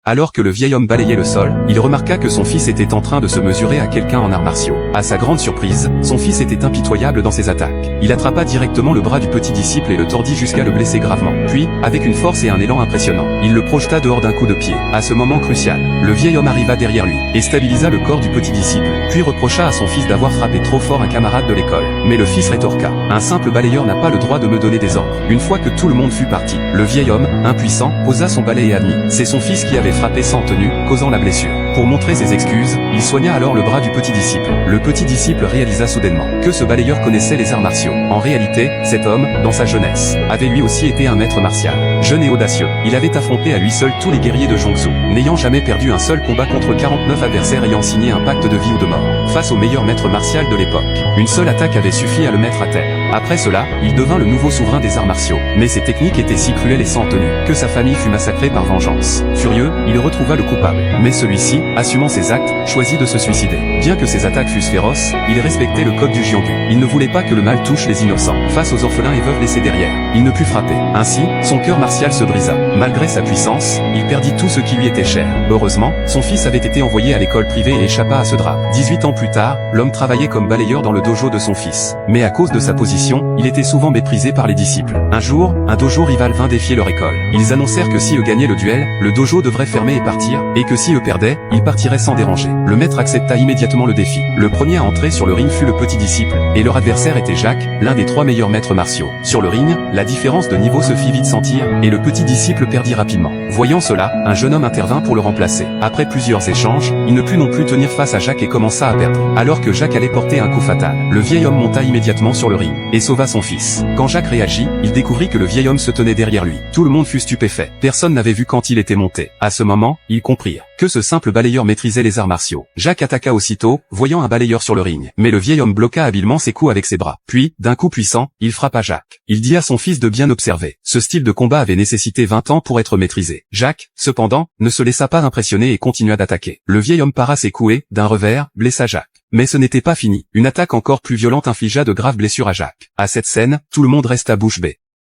Alors que le vieil homme balayait le sol, il remarqua que son fils était en train de se mesurer à quelqu'un en arts martiaux. À sa grande surprise, son fils était impitoyable dans ses attaques. Il attrapa directement le bras du petit disciple et le tordit jusqu'à le blesser gravement. Puis, avec une force et un élan impressionnant, il le projeta dehors d'un coup de pied. À ce moment crucial, le vieil homme arriva derrière lui et stabilisa le corps du petit disciple, puis reprocha à son fils d'avoir frappé trop fort un camarade de l'école. Mais le fils rétorqua: un simple balayeur n'a pas le droit de me donner des ordres. Une fois que tout le monde fut parti, le vieil homme, impuissant, posa son balai et admit: c'est son fils qui avait frappé sans tenue, causant la blessure. Pour montrer ses excuses, il soigna alors le bras du petit disciple. Le petit disciple réalisa soudainement que ce balayeur connaissait les arts martiaux. En réalité, cet homme, dans sa jeunesse, avait lui aussi été un maître martial. Jeune et audacieux, il avait affronté à lui seul tous les guerriers de Zhongzhou, n'ayant jamais perdu un seul combat contre 49 adversaires ayant signé un pacte de vie ou de mort. Face au meilleur maître martial de l'époque, une seule attaque avait suffi à le mettre à terre. Après cela, il devint le nouveau souverain des arts martiaux. Mais ses techniques étaient si cruelles et sans tenue, que sa famille fut massacrée par vengeance. Furieux, il retrouva le coupable. Mais celui-ci, assumant ses actes, choisit de se suicider. Bien que ses attaques fussent féroces, il respectait le code du Jianggu. Il ne voulait pas que le mal touche les innocents. Face aux orphelins et veuves laissés derrière, il ne put frapper. Ainsi, son cœur martial se brisa. Malgré sa puissance, il perdit tout ce qui lui était cher. Heureusement, son fils avait été envoyé à l'école privée et échappa à ce drame. 18 ans plus tard, l'homme travaillait comme balayeur dans le dojo de son fils. Mais à cause de sa position, il était souvent méprisé par les disciples. Un jour, un dojo rival vint défier leur école. Ils annoncèrent que si eux gagnaient le duel, le dojo devrait fermer et partir, et que si eux perdaient, ils partiraient sans déranger. Le maître accepta immédiatement le défi. Le premier à entrer sur le ring fut le petit disciple, et leur adversaire était Jacques, l'un des 3 meilleurs maîtres martiaux. Sur le ring, la différence de niveau se fit vite sentir, et le petit disciple perdit rapidement. Voyant cela, un jeune homme intervint pour le remplacer. Après plusieurs échanges, il ne put non plus tenir face à Jacques et commença à perdre. Alors que Jacques allait porter un coup fatal, le vieil homme monta immédiatement sur le ring, et sauva son fils. Quand Jacques réagit, il découvrit que le vieil homme se tenait derrière lui. Tout le monde fut stupéfait. Personne n'avait vu quand il était monté. À ce moment, ils comprirent que ce simple balayeur maîtrisait les arts martiaux. Jacques attaqua aussitôt, voyant un balayeur sur le ring. Mais le vieil homme bloqua habilement ses coups avec ses bras. Puis, d'un coup puissant, il frappa Jacques. Il dit à son fils de bien observer. Ce style de combat avait nécessité 20 ans pour être maîtrisé. Jacques, cependant, ne se laissa pas impressionner et continua d'attaquer. Le vieil homme para ses coups et, d'un revers, blessa Jacques. Mais ce n'était pas fini. Une attaque encore plus violente infligea de graves blessures à Jacques. À cette scène, tout le monde resta bouche bée.